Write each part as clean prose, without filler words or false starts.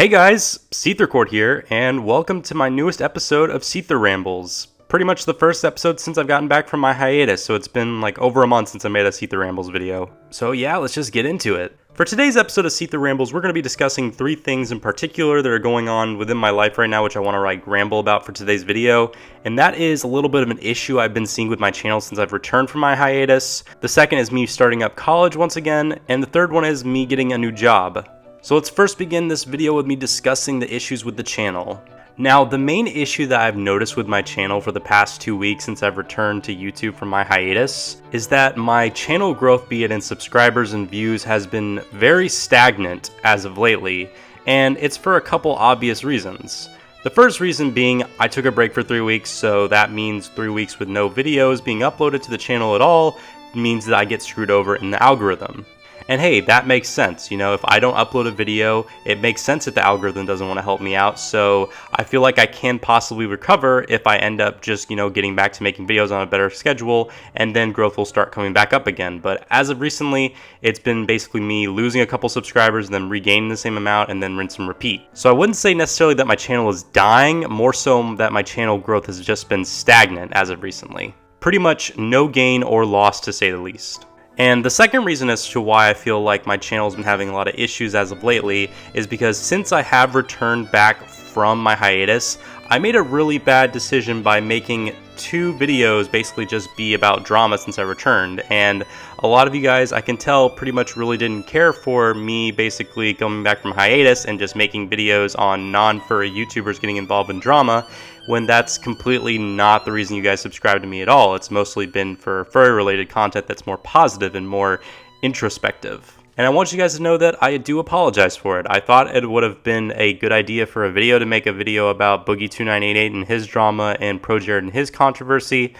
Hey guys, SeetherCord here, and welcome to my newest episode of SeetherRambles. Pretty much the first episode since I've gotten back from my hiatus, so it's been like over a month since I made a SeetherRambles video. So yeah, let's just get into it. For today's episode of SeetherRambles, we're going to be discussing three things in particular that are going on within my life right now, which I want to ramble about for today's video. And that is a little bit of an issue I've been seeing with my channel since I've returned from my hiatus. The second is me starting up college once again, and the third one is me getting a new job. So let's first begin this video with me discussing the issues with the channel. Now, the main issue that I've noticed with my channel for the past 2 weeks since I've returned to YouTube from my hiatus is that my channel growth, be it in subscribers and views, has been very stagnant as of lately, and it's for a couple obvious reasons. The first reason being I took a break for 3 weeks, so that means 3 weeks with no videos being uploaded to the channel at all means that I get screwed over in the algorithm. And hey, that makes sense. You know, if I don't upload a video, it makes sense that the algorithm doesn't want to help me out. So I feel like I can possibly recover if I end up just, getting back to making videos on a better schedule, and then growth will start coming back up again. But as of recently, it's been basically me losing a couple subscribers and then regaining the same amount and then rinse and repeat. So I wouldn't say necessarily that my channel is dying, more so that my channel growth has just been stagnant as of recently. Pretty much no gain or loss, to say the least. And the second reason as to why I feel like my channel's been having a lot of issues as of lately is because since I have returned back from my hiatus, I made a really bad decision by making 2 videos basically just be about drama since I returned. And a lot of you guys, I can tell, pretty much really didn't care for me basically coming back from hiatus and just making videos on non-furry YouTubers getting involved in drama, when that's completely not the reason you guys subscribe to me at all. It's mostly been for furry related content that's more positive and more introspective. And I want you guys to know that I do apologize for it. I thought it would have been a good idea for a video to make a video about Boogie2988 and his drama and ProJared and his controversy,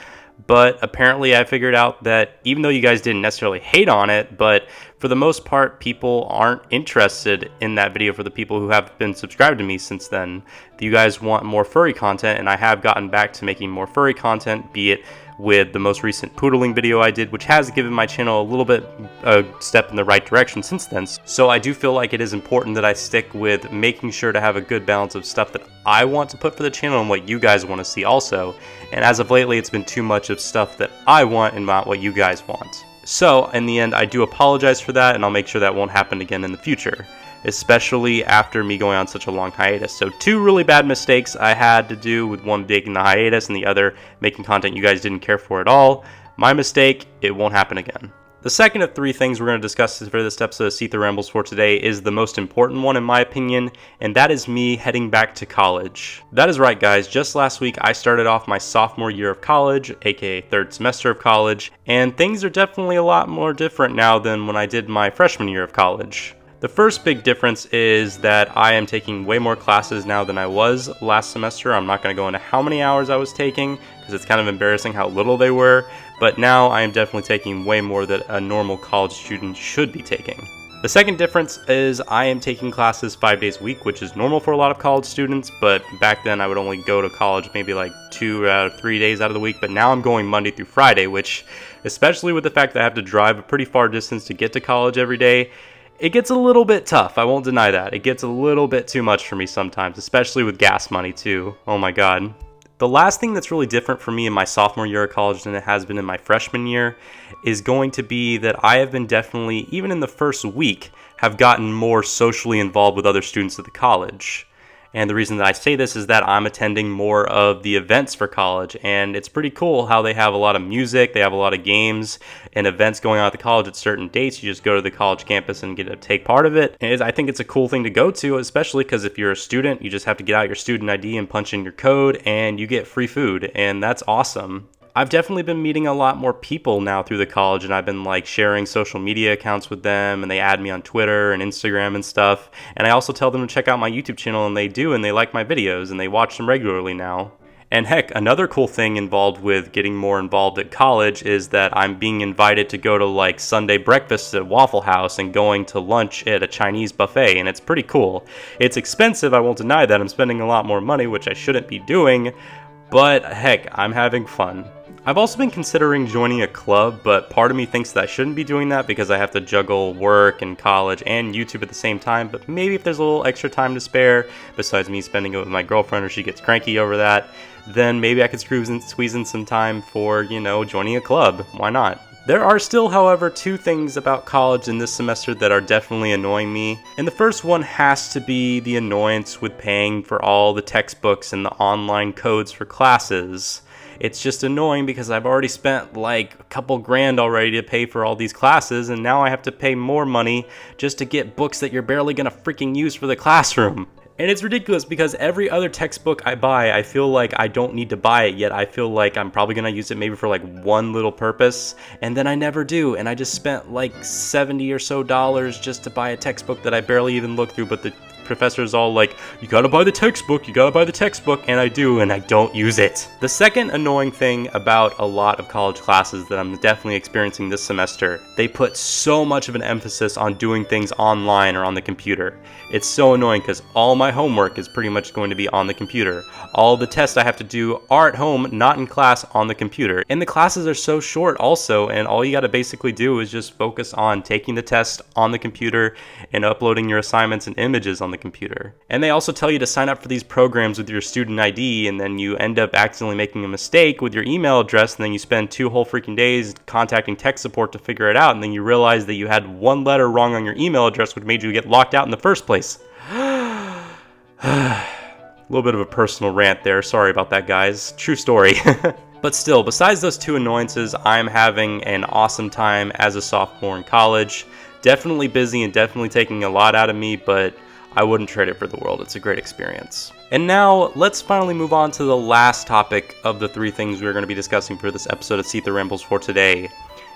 but apparently I figured out that even though you guys didn't necessarily hate on it, but for the most part, people aren't interested in that video for the people who have been subscribed to me since then. You guys want more furry content, and I have gotten back to making more furry content, be it with the most recent poodling video I did, which has given my channel a little bit a step in the right direction since then. So I do feel like it is important that I stick with making sure to have a good balance of stuff that I want to put for the channel and what you guys want to see also. And as of lately, it's been too much of stuff that I want and not what you guys want. So in the end, I do apologize for that, and I'll make sure that won't happen again in the future, especially after me going on such a long hiatus. So 2 really bad mistakes I had to do, with one taking the hiatus and the other making content you guys didn't care for at all. My mistake, it won't happen again. The second of 3 things we're going to discuss for this episode of SeetherRambles for today is the most important one in my opinion, and that is me heading back to college. That is right guys, just last week I started off my sophomore year of college, aka 3rd semester of college, and things are definitely a lot more different now than when I did my freshman year of college. The first big difference is that I am taking way more classes now than I was last semester. I'm not going to go into how many hours I was taking because it's kind of embarrassing how little they were, but now I am definitely taking way more that a normal college student should be taking. The second difference is I am taking classes 5 days a week, which is normal for a lot of college students, but back then I would only go to college maybe like 2 out of 3 days out of the week, but now I'm going Monday through Friday, which, especially with the fact that I have to drive a pretty far distance to get to college every day, it gets a little bit tough, I won't deny that. It gets a little bit too much for me sometimes, especially with gas money too. Oh my god. The last thing that's really different for me in my sophomore year of college than it has been in my freshman year is going to be that I have been definitely, even in the first week, have gotten more socially involved with other students at the college. And the reason that I say this is that I'm attending more of the events for college, and it's pretty cool how they have a lot of music, they have a lot of games and events going on at the college at certain dates. You just go to the college campus and get to take part of it. And I think it's a cool thing to go to, especially because if you're a student, you just have to get out your student ID and punch in your code, and you get free food, and that's awesome. I've definitely been meeting a lot more people now through the college, and I've been sharing social media accounts with them, and they add me on Twitter and Instagram and stuff, and I also tell them to check out my YouTube channel, and they do, and they like my videos, and they watch them regularly now. And heck, another cool thing involved with getting more involved at college is that I'm being invited to go to Sunday breakfast at Waffle House and going to lunch at a Chinese buffet, and it's pretty cool. It's expensive, I won't deny that. I'm spending a lot more money, which I shouldn't be doing, but heck, I'm having fun. I've also been considering joining a club, but part of me thinks that I shouldn't be doing that because I have to juggle work and college and YouTube at the same time, but maybe if there's a little extra time to spare, besides me spending it with my girlfriend or she gets cranky over that, then maybe I could squeeze in some time for, joining a club. Why not? There are still, however, two things about college in this semester that are definitely annoying me. And the first one has to be the annoyance with paying for all the textbooks and the online codes for classes. It's just annoying because I've already spent like a couple grand already to pay for all these classes, and now I have to pay more money just to get books that you're barely gonna freaking use for the classroom. And it's ridiculous because every other textbook I buy, I feel like I don't need to buy it, yet I feel like I'm probably gonna use it maybe for like one little purpose, and then I never do, and I just spent like $70 or so just to buy a textbook that I barely even looked through, but the professor's all like, you gotta buy the textbook, and I do, and I don't use it. The second annoying thing about a lot of college classes that I'm definitely experiencing this semester, they put so much of an emphasis on doing things online or on the computer. It's so annoying because all my homework is pretty much going to be on the computer. All the tests I have to do are at home, not in class, on the computer. And the classes are so short also, and all you gotta basically do is just focus on taking the test on the computer and uploading your assignments and images on the computer. And they also tell you to sign up for these programs with your student ID, and then you end up accidentally making a mistake with your email address, and then you spend 2 whole freaking days contacting tech support to figure it out, and then you realize that you had one letter wrong on your email address, which made you get locked out in the first place. A little bit of a personal rant there, sorry about that, guys. True story. But still, besides those two annoyances, I'm having an awesome time as a sophomore in college. Definitely busy and definitely taking a lot out of me, but I wouldn't trade it for the world. It's a great experience. And now, let's finally move on to the last topic of the 3 things we're going to be discussing for this episode of SeetherRambles for today.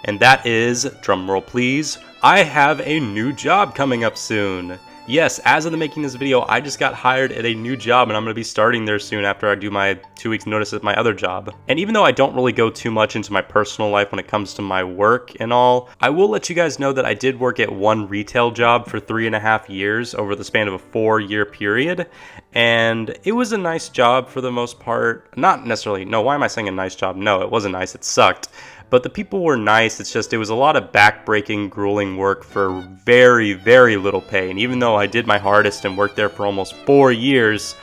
And that is, drumroll please, I have a new job coming up soon. Yes, as of the making of this video, I just got hired at a new job, and I'm going to be starting there soon after I do my 2 weeks notice at my other job. And even though I don't really go too much into my personal life when it comes to my work and all, I will let you guys know that I did work at one retail job for 3.5 years over the span of a 4-year period. And it was a nice job for the most part. Not necessarily, no, why am I saying a nice job? No, it wasn't nice, it sucked. But the people were nice, it's just it was a lot of back-breaking, grueling work for very, very little pay. And even though I did my hardest and worked there for almost 4 years,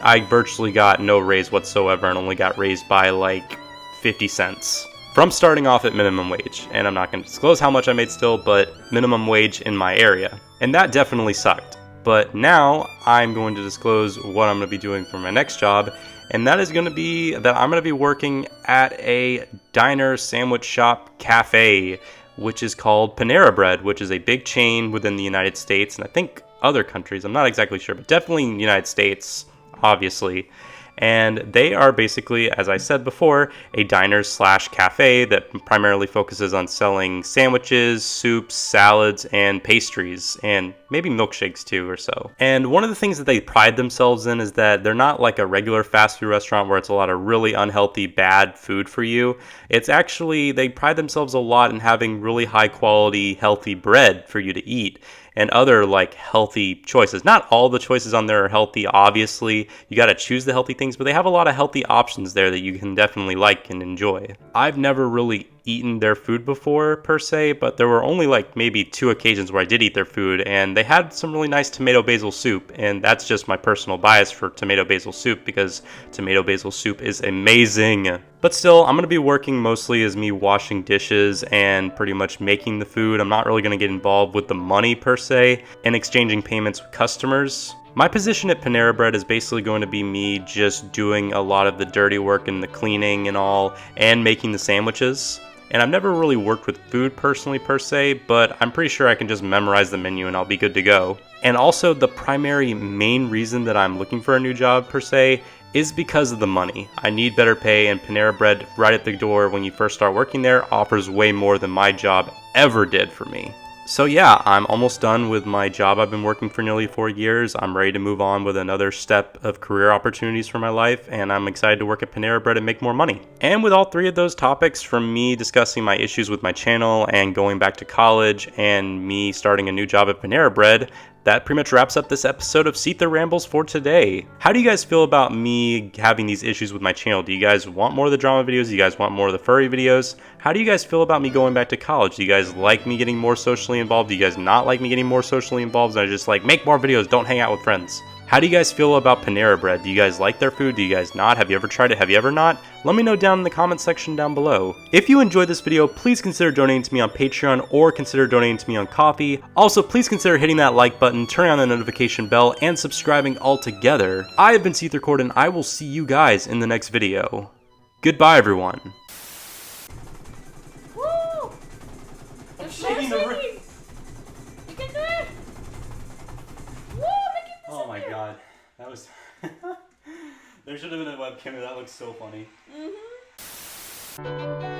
I virtually got no raise whatsoever and only got raised by like 50 cents. From starting off at minimum wage. And I'm not going to disclose how much I made still, but minimum wage in my area. And that definitely sucked. But now I'm going to disclose what I'm going to be doing for my next job. And that is going to be that I'm going to be working at a diner, sandwich shop, cafe, which is called Panera Bread, which is a big chain within the United States, and I think other countries. I'm not exactly sure, but definitely in the United States, obviously. And they are basically, as I said before, a diner/cafe that primarily focuses on selling sandwiches, soups, salads, and pastries, and maybe milkshakes too or so. And one of the things that they pride themselves in is that they're not like a regular fast food restaurant where it's a lot of really unhealthy, bad food for you. It's actually, they pride themselves a lot in having really high quality, healthy bread for you to eat. And other like healthy choices. Not all the choices on there are healthy, obviously. You gotta choose the healthy things, but they have a lot of healthy options there that you can definitely like and enjoy. I've never really eaten their food before per se, but there were only like maybe 2 occasions where I did eat their food, and they had some really nice tomato basil soup, and that's just my personal bias for tomato basil soup because tomato basil soup is amazing. But still, I'm going to be working mostly as me washing dishes and pretty much making the food. I'm not really going to get involved with the money per se and exchanging payments with customers. My position at Panera Bread is basically going to be me just doing a lot of the dirty work and the cleaning and all, and making the sandwiches. And I've never really worked with food personally per se, but I'm pretty sure I can just memorize the menu and I'll be good to go. And also the primary main reason that I'm looking for a new job per se is because of the money. I need better pay, and Panera Bread right at the door when you first start working there offers way more than my job ever did for me. So yeah, I'm almost done with my job. I've been working for nearly 4 years. I'm ready to move on with another step of career opportunities for my life, and I'm excited to work at Panera Bread and make more money. And with all 3 of those topics, from me discussing my issues with my channel and going back to college and me starting a new job at Panera Bread, that pretty much wraps up this episode of SeetherRambles for today. How do you guys feel about me having these issues with my channel? Do you guys want more of the drama videos? Do you guys want more of the furry videos? How do you guys feel about me going back to college? Do you guys like me getting more socially involved? Do you guys not like me getting more socially involved? And I just like, make more videos, don't hang out with friends. How do you guys feel about Panera Bread? Do you guys like their food? Do you guys not? Have you ever tried it? Have you ever not? Let me know down in the comment section down below. If you enjoyed this video, please consider donating to me on Patreon or consider donating to me on Ko-fi. Also, please consider hitting that like button, turning on the notification bell, and subscribing all together. I have been SeetherCord, and I will see you guys in the next video. Goodbye, everyone. Woo! I'm shaking the room. You can do it! Woo! Look at this. Oh my god. That was... There should have been a webcam. That looks so funny. Mm-hmm.